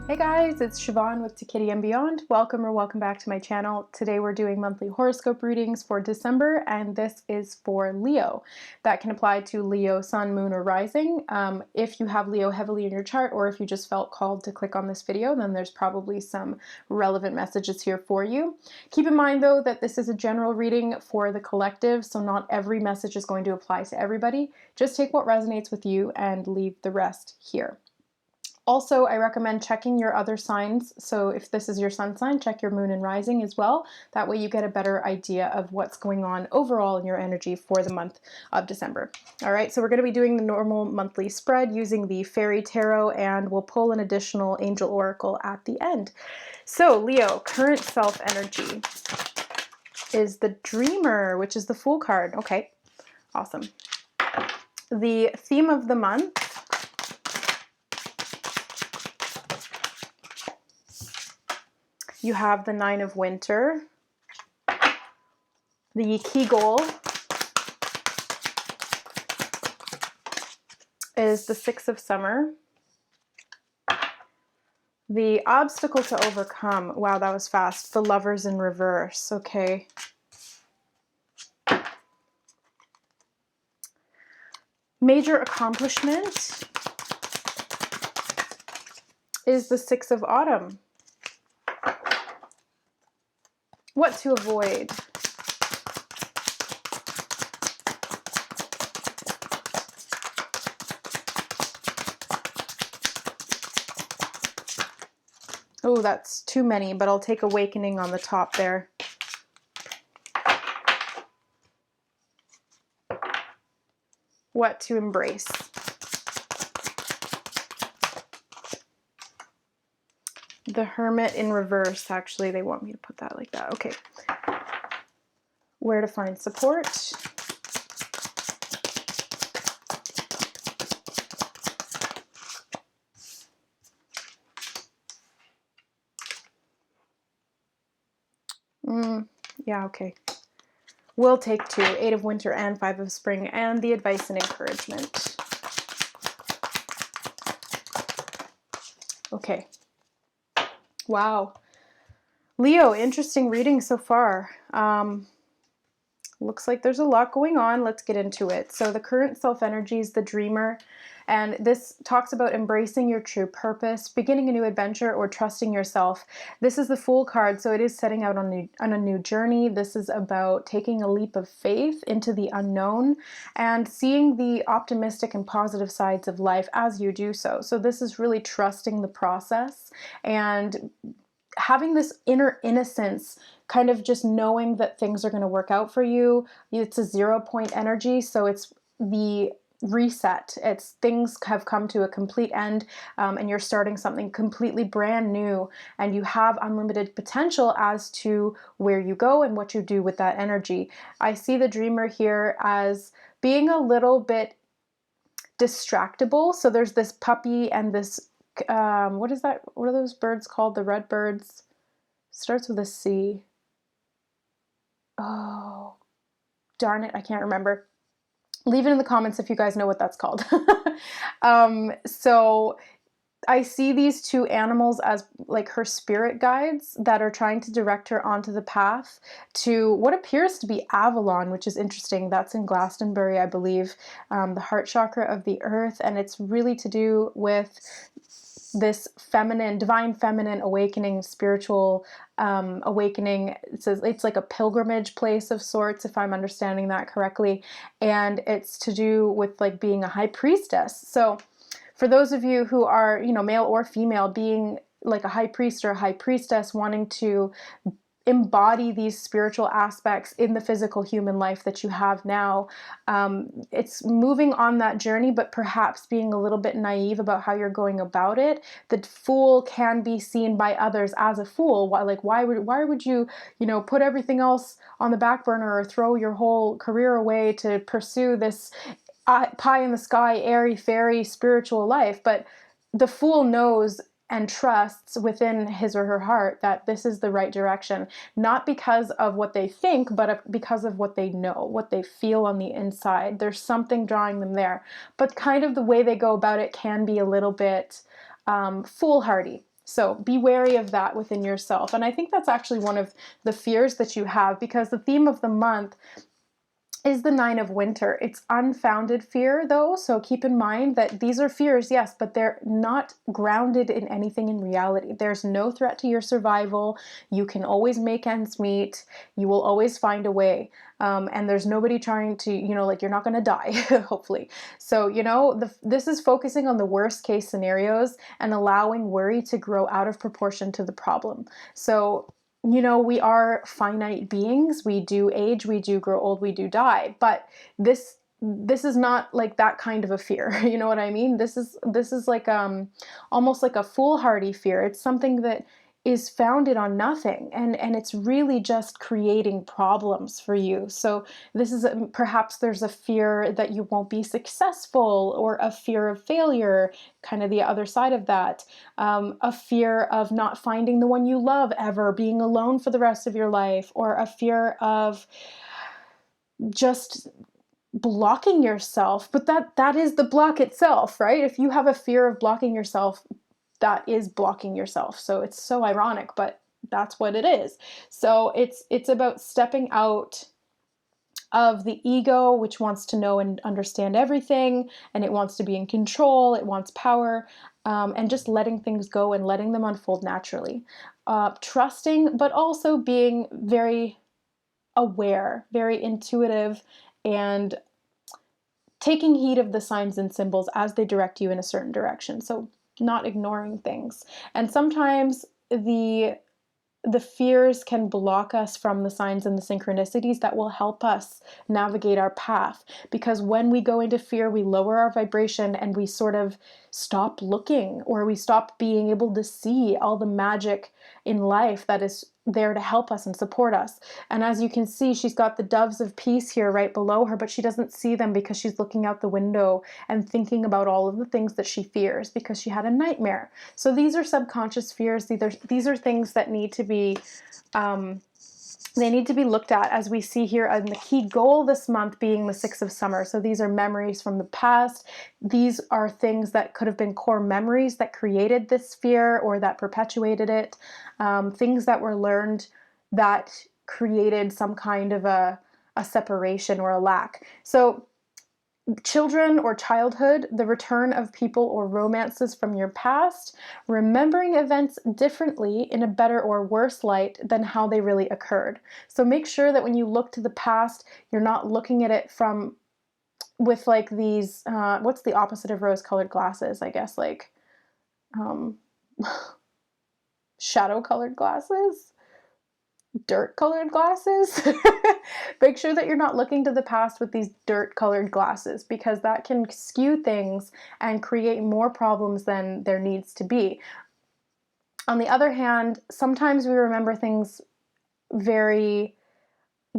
Hey guys, it's Siobhan with To Kitty and Beyond. Welcome back to my channel. Today we're doing monthly horoscope readings for December, and this is for Leo. That can apply to Leo, Sun, Moon, or Rising. If you have Leo heavily in your chart, or if you just felt called to click on this video, then there's probably some relevant messages here for you. Keep in mind though that this is a general reading for the collective, so not every message is going to apply to everybody. Just take what resonates with you and leave the rest here. Also, I recommend checking your other signs. So if this is your sun sign, check your moon and rising as well. That way you get a better idea of what's going on overall in your energy for the month of December. All right, so we're going to be doing the normal monthly spread using the fairy tarot, and we'll pull an additional angel oracle at the end. So Leo, current self energy is the Dreamer, which is the Fool card. Okay, awesome. The theme of the month, you have the Nine of Winter, the key goal is the Six of Summer, the obstacle to overcome, wow, that was fast, the Lovers in reverse, okay. Major accomplishment is the Six of Autumn. What to avoid? Oh, that's too many, but I'll take Awakening on the top there. What to embrace? The Hermit in reverse. Actually, they want me to put that like that. Okay. Where to find support? Yeah, okay. We'll take two. Eight of Winter and Five of Spring, and the advice and encouragement. Okay. Wow. Leo, interesting reading so far. Looks like there's a lot going on. Let's get into it. So the current self energy is the Dreamer, and this talks about embracing your true purpose, beginning a new adventure, or trusting yourself. This is the Fool card, so it is setting out on a new journey. This is about taking a leap of faith into the unknown and seeing the optimistic and positive sides of life as you do so. So this is really trusting the process and having this inner innocence, kind of just knowing that things are going to work out for you. It's a 0 point energy, so it's the reset. It's things have come to a complete end, and you're starting something completely brand new, and you have unlimited potential as to where you go and what you do with that energy. I see the Dreamer here as being a little bit distractible. So there's this puppy and this what is that? What are those birds called? The red birds. Starts with a C. Oh, darn it. I can't remember. Leave it in the comments if you guys know what that's called. So I see these two animals as like her spirit guides that are trying to direct her onto the path to what appears to be Avalon, which is interesting. That's in Glastonbury, I believe, the heart chakra of the earth. And it's really to do with this feminine, divine feminine awakening, spiritual awakening. It says it's like a pilgrimage place of sorts, if I'm understanding that correctly. And it's to do with like being a high priestess. So for those of you who are, you know, male or female, being like a high priest or a high priestess, wanting to embody these spiritual aspects in the physical human life that you have now. It's moving on that journey, but perhaps being a little bit naive about how you're going about it. The Fool can be seen by others as a fool. Why would you, put everything else on the back burner or throw your whole career away to pursue this pie in the sky, airy fairy spiritual life? But the Fool knows and trusts within his or her heart that this is the right direction, not because of what they think, but because of what they know, what they feel on the inside. There's something drawing them there, but kind of the way they go about it can be a little bit foolhardy. So be wary of that within yourself. And I think that's actually one of the fears that you have, because the theme of the month is the Nine of Winter. It's unfounded fear, though, so keep in mind that these are fears, yes, but they're not grounded in anything in reality. There's no threat to your survival. You can always make ends meet. You will always find a way. And there's nobody trying to, like, you're not going to die, hopefully. So, this is focusing on the worst case scenarios and allowing worry to grow out of proportion to the problem. So, we are finite beings. We do age, we do grow old, we do die. But this is not like that kind of a fear. You know what I mean? This is like almost like a foolhardy fear. It's something that is founded on nothing, and it's really just creating problems for you. So this is perhaps there's a fear that you won't be successful, or a fear of failure, kind of the other side of that, a fear of not finding the one you love ever, being alone for the rest of your life, or a fear of just blocking yourself. But that is the block itself, right? If you have a fear of blocking yourself, that is blocking yourself. So it's so ironic, but that's what it is. So it's about stepping out of the ego, which wants to know and understand everything, and it wants to be in control, it wants power, and just letting things go and letting them unfold naturally. Trusting, but also being very aware, very intuitive, and taking heed of the signs and symbols as they direct you in a certain direction. So not ignoring things. And sometimes the fears can block us from the signs and the synchronicities that will help us navigate our path. Because when we go into fear, we lower our vibration and we sort of stop looking, or we stop being able to see all the magic in life that is there to help us and support us. And as you can see, she's got the doves of peace here right below her, but she doesn't see them because she's looking out the window and thinking about all of the things that she fears because she had a nightmare. So these are subconscious fears. These are things that need to be they need to be looked at, as we see here, and the key goal this month being the Six of Summer. So these are memories from the past. These are things that could have been core memories that created this fear or that perpetuated it. Things that were learned that created some kind of a separation or a lack. So children or childhood, the return of people or romances from your past, remembering events differently in a better or worse light than how they really occurred. So make sure that when you look to the past, you're not looking at it with like these, what's the opposite of rose-colored glasses? I guess like shadow-colored glasses? Dirt-colored glasses? Make sure that you're not looking to the past with these dirt-colored glasses, because that can skew things and create more problems than there needs to be. On the other hand, sometimes we remember things very,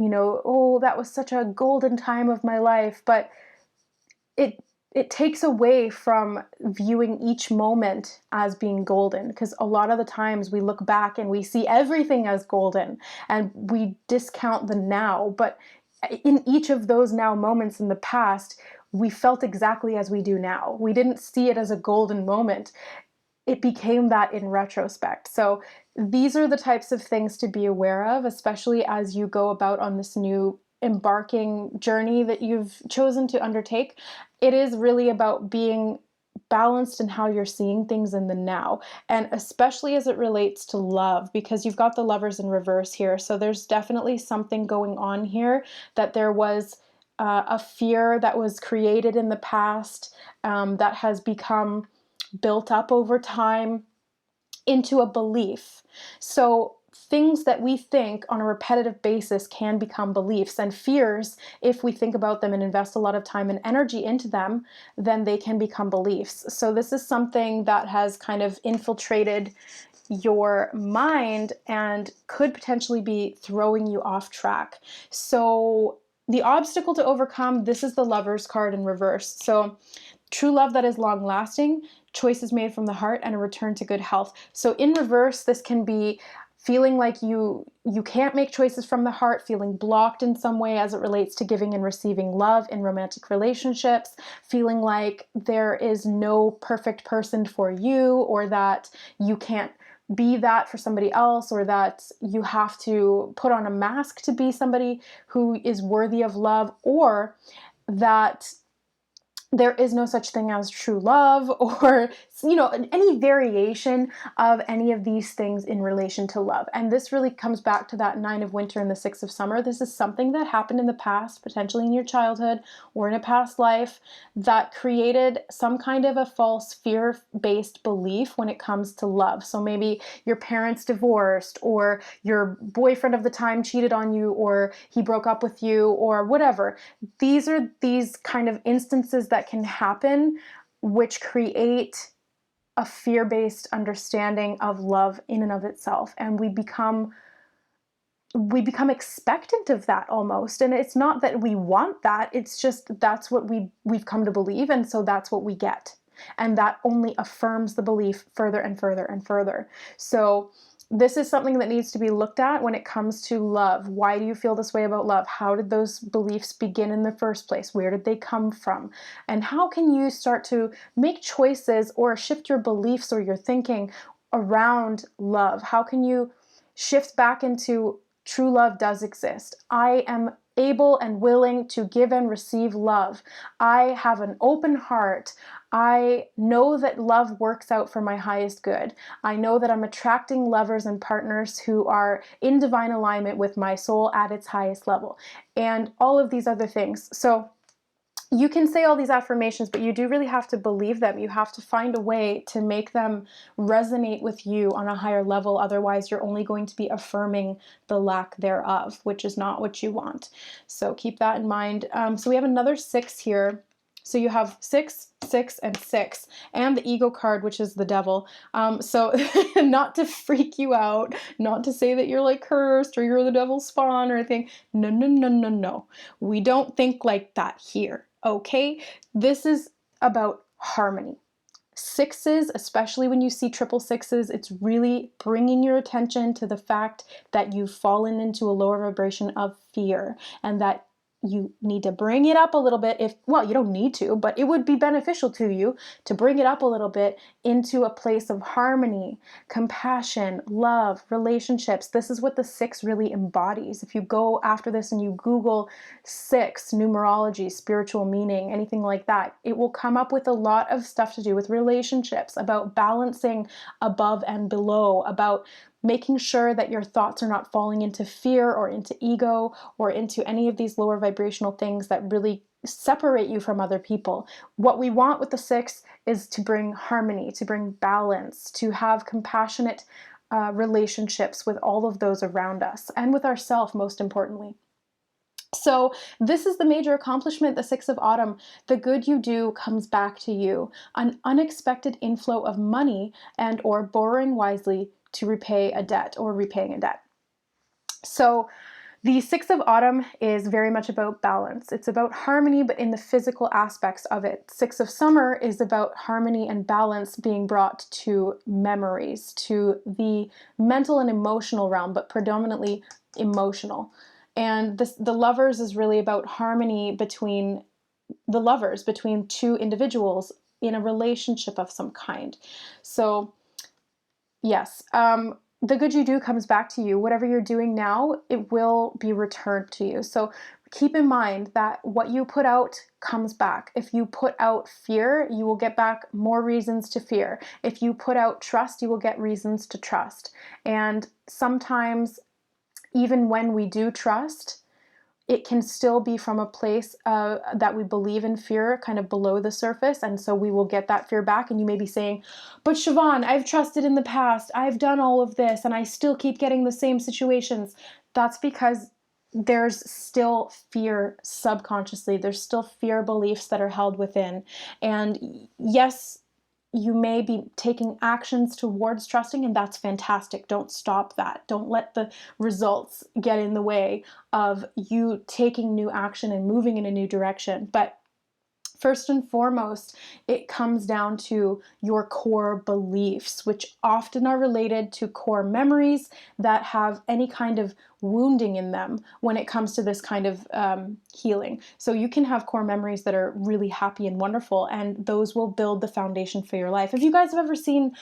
oh, that was such a golden time of my life, but it takes away from viewing each moment as being golden, because a lot of the times we look back and we see everything as golden and we discount the now. But in each of those now moments in the past, we felt exactly as we do now. We didn't see it as a golden moment. It became that in retrospect. So these are the types of things to be aware of, especially as you go about on this new embarking journey that you've chosen to undertake. It is really about being balanced in how you're seeing things in the now, and especially as it relates to love, because you've got the Lovers in reverse here. So there's definitely something going on here, that there was a fear that was created in the past, that has become built up over time into a belief. So things that we think on a repetitive basis can become beliefs, and fears, if we think about them and invest a lot of time and energy into them, then they can become beliefs. So this is something that has kind of infiltrated your mind and could potentially be throwing you off track. So the obstacle to overcome, this is the Lovers card in reverse. So true love that is long lasting, choices made from the heart, and a return to good health. So in reverse, this can be feeling like you can't make choices from the heart, feeling blocked in some way as it relates to giving and receiving love in romantic relationships, feeling like there is no perfect person for you, or that you can't be that for somebody else, or that you have to put on a mask to be somebody who is worthy of love, or that there is no such thing as true love, or any variation of any of these things in relation to love. And this really comes back to that 9 of winter and the 6 of summer. This is something that happened in the past, potentially in your childhood or in a past life, that created some kind of a false fear-based belief when it comes to love. So maybe your parents divorced, or your boyfriend of the time cheated on you, or he broke up with you, or whatever. These are these kind of instances that can happen, which create a fear-based understanding of love in and of itself, and we become expectant of that almost. And it's not that we want that, it's just that's what we've come to believe, and so that's what we get, and that only affirms the belief further and further and further. So this is something that needs to be looked at when it comes to love. Why do you feel this way about love? How did those beliefs begin in the first place? Where did they come from? And how can you start to make choices or shift your beliefs or your thinking around love? How can you shift back into true love does exist? I am able and willing to give and receive love. I have an open heart. I know that love works out for my highest good. I know that I'm attracting lovers and partners who are in divine alignment with my soul at its highest level, and all of these other things. So you can say all these affirmations, but you do really have to believe them. You have to find a way to make them resonate with you on a higher level. Otherwise, you're only going to be affirming the lack thereof, which is not what you want. So keep that in mind. So we have another 6 here. So you have 6, 6, and 6, and the ego card, which is the devil. So not to freak you out, not to say that you're like cursed or you're the devil's spawn or anything. No, no, no, no, no. We don't think like that here. Okay, this is about harmony. 6s, especially when you see triple 6s, it's really bringing your attention to the fact that you've fallen into a lower vibration of fear, and that you need to bring it up a little bit. Well, you don't need to, but it would be beneficial to you to bring it up a little bit into a place of harmony, compassion, love, relationships. This is what the 6 really embodies. If you go after this and you Google 6, numerology, spiritual meaning, anything like that, it will come up with a lot of stuff to do with relationships, about balancing above and below, about making sure that your thoughts are not falling into fear or into ego or into any of these lower vibrational things that really separate you from other people. What we want with the 6 is to bring harmony, to bring balance, to have compassionate relationships with all of those around us, and with ourselves, most importantly. So this is the major accomplishment, the 6 of autumn. The good you do comes back to you. An unexpected inflow of money, and or borrowing wisely to repay a debt, or repaying a debt. So the 6 of autumn is very much about balance. It's about harmony, but in the physical aspects of it. 6 of summer is about harmony and balance being brought to memories, to the mental and emotional realm, but predominantly emotional. And the lovers is really about harmony between the lovers, between two individuals in a relationship of some kind. So yes, the good you do comes back to you. Whatever you're doing now, it will be returned to you. So keep in mind that what you put out comes back. If you put out fear, you will get back more reasons to fear. If you put out trust, you will get reasons to trust. And sometimes, even when we do trust, it can still be from a place that we believe in fear, kind of below the surface, and so we will get that fear back. And you may be saying, but Siobhan, I've trusted in the past, I've done all of this, and I still keep getting the same situations. That's because there's still fear subconsciously. There's still fear beliefs that are held within. And yes, you may be taking actions towards trusting, and that's fantastic. Don't stop that. Don't let the results get in the way of you taking new action and moving in a new direction. But First and foremost, it comes down to your core beliefs, which often are related to core memories that have any kind of wounding in them when it comes to this kind of healing. So you can have core memories that are really happy and wonderful, and those will build the foundation for your life. If you guys have ever seen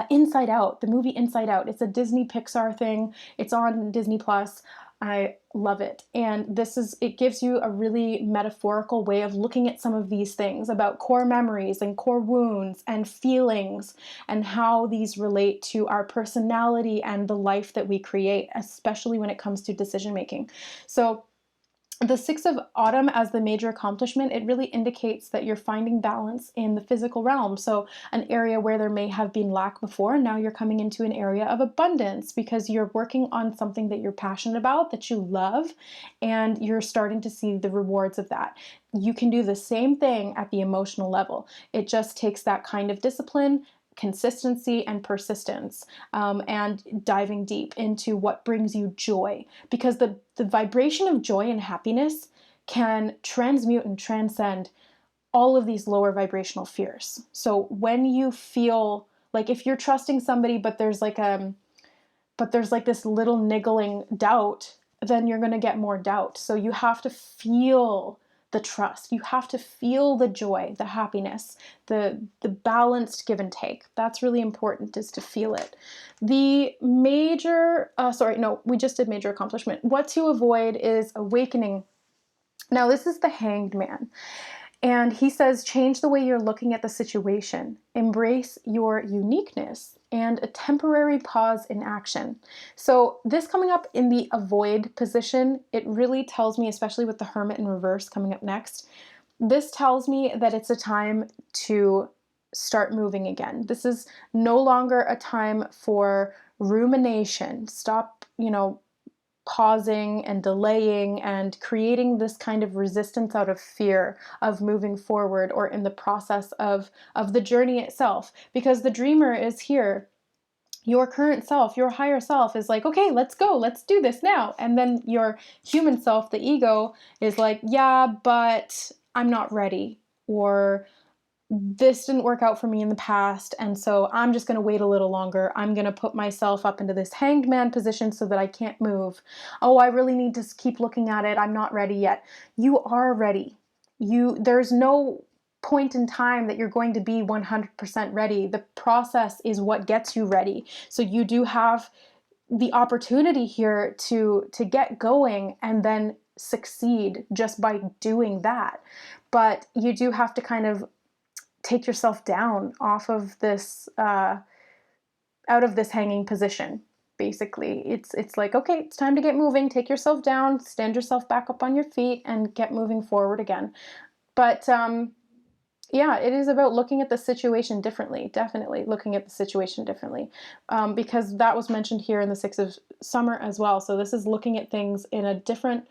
Inside Out, the movie Inside Out, it's a Disney Pixar thing. It's on Disney Plus. I love it. And it gives you a really metaphorical way of looking at some of these things about core memories and core wounds and feelings and how these relate to our personality and the life that we create, especially when it comes to decision making. So the Six of Autumn as the major accomplishment, it really indicates that you're finding balance in the physical realm. So an area where there may have been lack before, now you're coming into an area of abundance because you're working on something that you're passionate about, that you love, and you're starting to see the rewards of that. You can do the same thing at the emotional level. It just takes that kind of discipline, consistency, and persistence, and diving deep into what brings you joy, because the vibration of joy and happiness can transmute and transcend all of these lower vibrational fears. So when you feel like, if you're trusting somebody but there's like this little niggling doubt, then you're going to get more doubt. So you have to feel the trust. You have to feel the joy, the happiness, the balanced give and take. That's really important, is to feel it. The major, we just did major accomplishment. What to avoid is awakening. Now, this is the Hanged Man. And he says, change the way you're looking at the situation, embrace your uniqueness, and a temporary pause in action. So this coming up in the avoid position, it really tells me, especially with the Hermit in reverse coming up next, this tells me that it's a time to start moving again. This is no longer a time for rumination. Stop, pausing and delaying and creating this kind of resistance out of fear of moving forward, or in the process of the journey itself. Because the dreamer is here. Your current self, your higher self, is like, okay, let's go, let's do this now. And then your human self, the ego, is like, yeah, but I'm not ready, or this didn't work out for me in the past, and so I'm just going to wait a little longer. I'm going to put myself up into this hanged man position so that I can't move. Oh, I really need to keep looking at it. I'm not ready yet. You are ready. There's no point in time that you're going to be 100% ready. The process is what gets you ready. So you do have the opportunity here to get going and then succeed just by doing that. But you do have to kind of take yourself down off of this, out of this hanging position. Basically, it's like, okay, it's time to get moving. Take yourself down, stand yourself back up on your feet, and get moving forward again. But yeah, it is about looking at the situation differently. Definitely looking at the situation differently, because that was mentioned here in the Six of Summer as well. So this is looking at things in a different,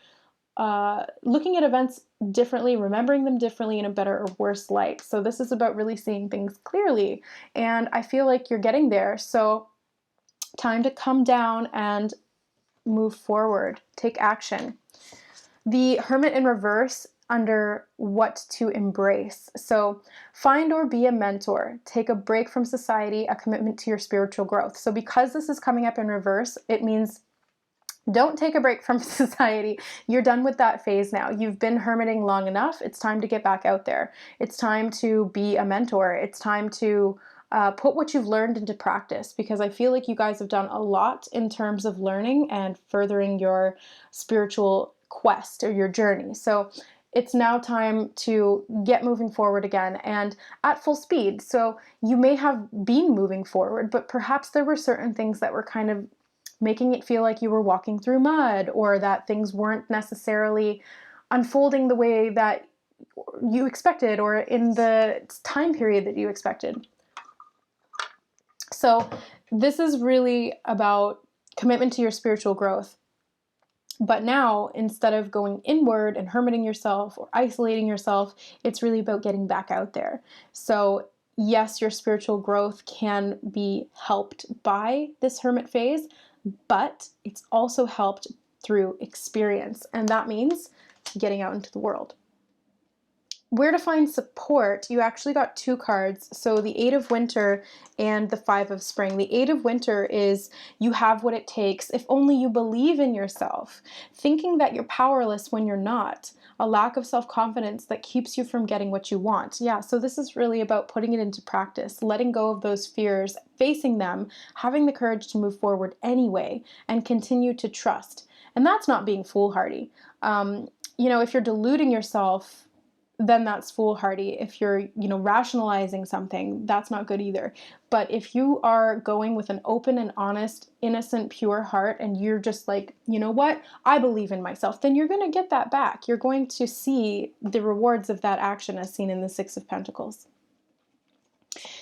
looking at events differently, remembering them differently in a better or worse light. So this is about really seeing things clearly, and I feel like you're getting there. So time to come down and move forward, take action. The Hermit in reverse under what to embrace. So find or be a mentor, take a break from society, a commitment to your spiritual growth. So because this is coming up in reverse, it means don't take a break from society. You're done with that phase now. You've been hermiting long enough. It's time to get back out there. It's time to be a mentor. It's time to put what you've learned into practice, because I feel like you guys have done a lot in terms of learning and furthering your spiritual quest or your journey. So it's now time to get moving forward again, and at full speed. So you may have been moving forward, but perhaps there were certain things that were kind of making it feel like you were walking through mud, or that things weren't necessarily unfolding the way that you expected, or in the time period that you expected. So this is really about commitment to your spiritual growth. But now, instead of going inward and hermiting yourself or isolating yourself, it's really about getting back out there. So yes, your spiritual growth can be helped by this hermit phase, but it's also helped through experience, and that means getting out into the world. where to find support, you actually got 2 cards. So the 8 of Winter and the 5 of Spring. The 8 of Winter is you have what it takes if only you believe in yourself. Thinking that you're powerless when you're not. A lack of self-confidence that keeps you from getting what you want. Yeah, so this is really about putting it into practice, letting go of those fears, facing them, having the courage to move forward anyway, and continue to trust. And that's not being foolhardy. If you're deluding yourself, then that's foolhardy. If you're, rationalizing something, that's not good either. But if you are going with an open and honest, innocent, pure heart, and you're just like, you know what, I believe in myself, then you're going to get that back. You're going to see the rewards of that action as seen in the 6 of Pentacles.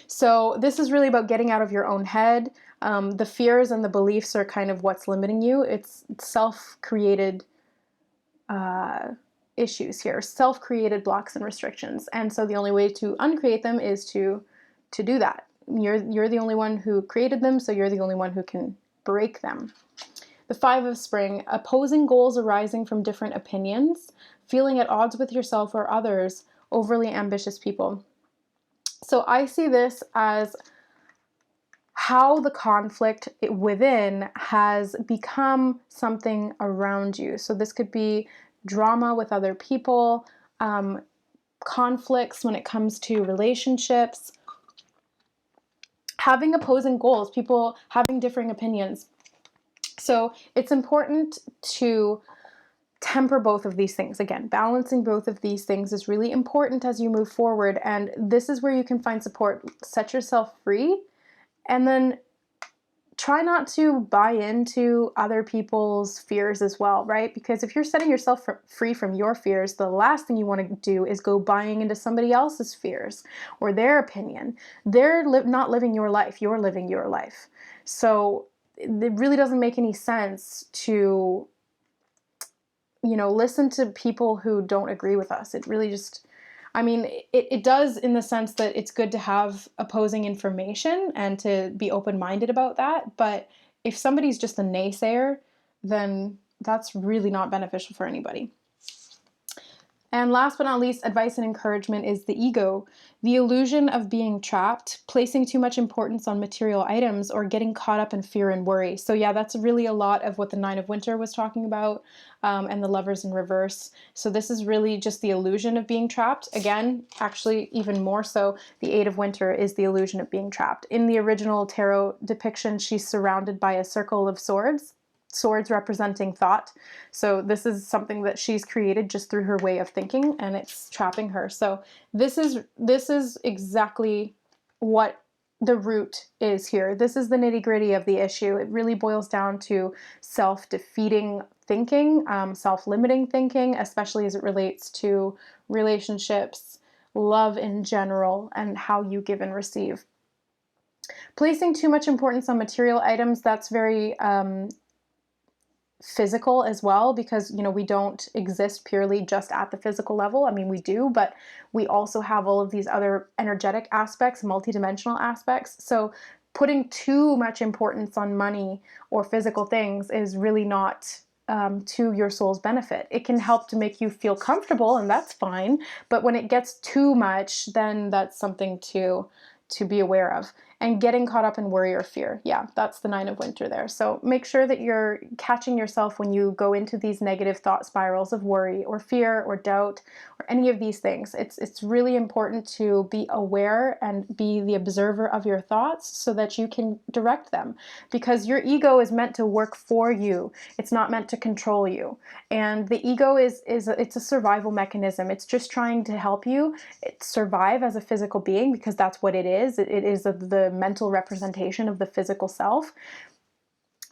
So this is really about getting out of your own head. The fears and the beliefs are kind of what's limiting you. It's self-created issues here, self-created blocks and restrictions. And so the only way to uncreate them is to do that. You're the only one who created them, so you're the only one who can break them. The 5 of Spring, opposing goals arising from different opinions, feeling at odds with yourself or others, overly ambitious people. So I see this as how the conflict within has become something around you. So this could be drama with other people, conflicts when it comes to relationships, having opposing goals, people having differing opinions. So it's important to temper both of these things. Again, balancing both of these things is really important as you move forward. And this is where you can find support. Set yourself free, and then try not to buy into other people's fears as well, right? Because if you're setting yourself free from your fears, the last thing you want to do is go buying into somebody else's fears or their opinion. They're not living your life, you're living your life. So it really doesn't make any sense to, listen to people who don't agree with us. It really just, it does in the sense that it's good to have opposing information and to be open-minded about that. But if somebody's just a naysayer, then that's really not beneficial for anybody. And last but not least, advice and encouragement is the ego, the illusion of being trapped, placing too much importance on material items, or getting caught up in fear and worry. So yeah, that's really a lot of what the 9 of Winter was talking about, and the Lovers in reverse. So this is really just the illusion of being trapped. Again, actually even more so, the 8 of Winter is the illusion of being trapped. In the original tarot depiction, she's surrounded by a circle of swords representing thought. So this is something that she's created just through her way of thinking, and it's trapping her. So this is exactly what the root is here. This is the nitty-gritty of the issue. It really boils down to self-defeating thinking, self-limiting thinking, especially as it relates to relationships, love in general, and how you give and receive. Placing too much importance on material items, that's very physical as well, because we don't exist purely just at the physical level. I mean, we do, but we also have all of these other energetic aspects, multidimensional aspects. So putting too much importance on money or physical things is really not to your soul's benefit. It can help to make you feel comfortable, and that's fine, but when it gets too much, then that's something to be aware of. And getting caught up in worry or fear. Yeah, that's the 9 of Winter there. So make sure that you're catching yourself when you go into these negative thought spirals of worry or fear or doubt or any of these things. It's really important to be aware and be the observer of your thoughts so that you can direct them, because your ego is meant to work for you. It's not meant to control you. And the ego it's a survival mechanism. It's just trying to help you survive as a physical being, because that's what it is. It is the mental representation of the physical self.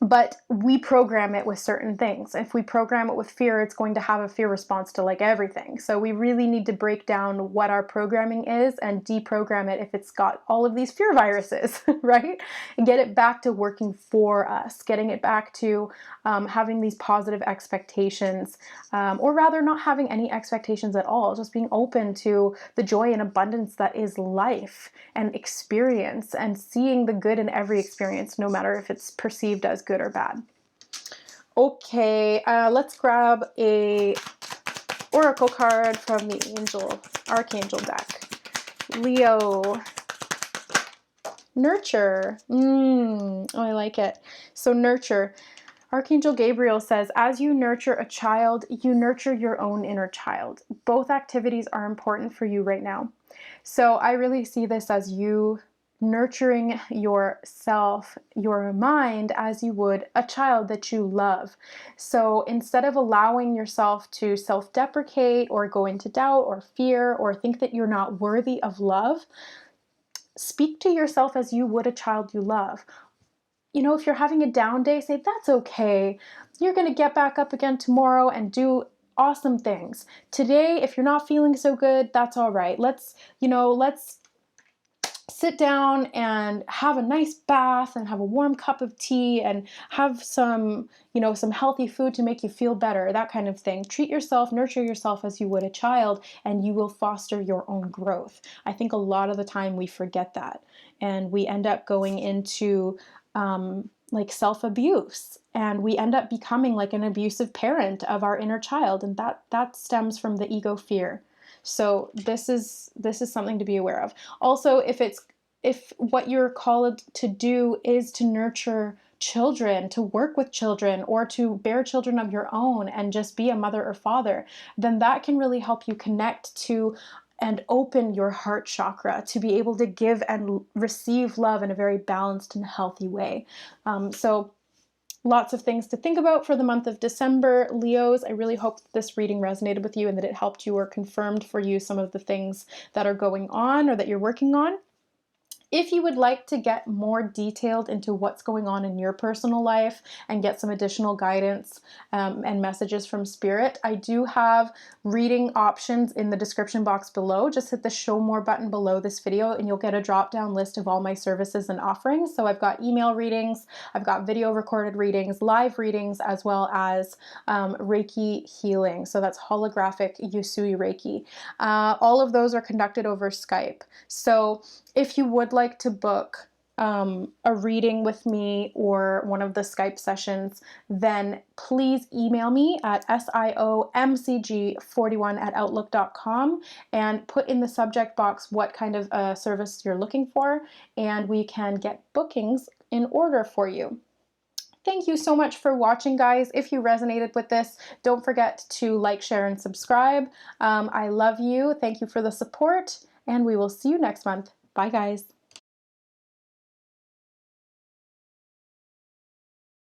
But we program it with certain things. If we program it with fear, it's going to have a fear response to like everything. So we really need to break down what our programming is and deprogram it if it's got all of these fear viruses, right? And get it back to working for us, getting it back to having these positive expectations, or rather not having any expectations at all, just being open to the joy and abundance that is life and experience, and seeing the good in every experience, no matter if it's perceived as good or bad. Okay, let's grab a oracle card from the Archangel deck. Leo. Nurture. Oh, I like it. So nurture. Archangel Gabriel says, as you nurture a child, you nurture your own inner child. Both activities are important for you right now. So I really see this as you nurturing yourself, your mind, as you would a child that you love. So instead of allowing yourself to self-deprecate or go into doubt or fear or think that you're not worthy of love, speak to yourself as you would a child you love. You know, if you're having a down day, say, that's okay. You're going to get back up again tomorrow and do awesome things. Today, if you're not feeling so good, that's all right. Let's sit down and have a nice bath and have a warm cup of tea and have some healthy food to make you feel better, that kind of thing. Treat yourself, nurture yourself as you would a child, and you will foster your own growth. I think a lot of the time we forget that, and we end up going into like self-abuse, and we end up becoming like an abusive parent of our inner child, and that stems from the ego fear. So this is something to be aware of. Also, if what you're called to do is to nurture children, to work with children, or to bear children of your own and just be a mother or father, then that can really help you connect to and open your heart chakra to be able to give and receive love in a very balanced and healthy way. So lots of things to think about for the month of December, Leos. I really hope that this reading resonated with you and that it helped you or confirmed for you some of the things that are going on or that you're working on. If you would like to get more detailed into what's going on in your personal life and get some additional guidance and messages from Spirit, I do have reading options in the description box below. Just hit the show more button below this video and you'll get a drop down list of all my services and offerings. So I've got email readings, I've got video recorded readings, live readings, as well as Reiki healing. So that's holographic Usui Reiki. All of those are conducted over Skype. So if you would like to book a reading with me or one of the Skype sessions, then please email me at siomcg41@outlook.com and put in the subject box what kind of service you're looking for, and we can get bookings in order for you. Thank you so much for watching, guys. If you resonated with this, don't forget to like, share, and subscribe. I love you. Thank you for the support, and we will see you next month. Bye, guys.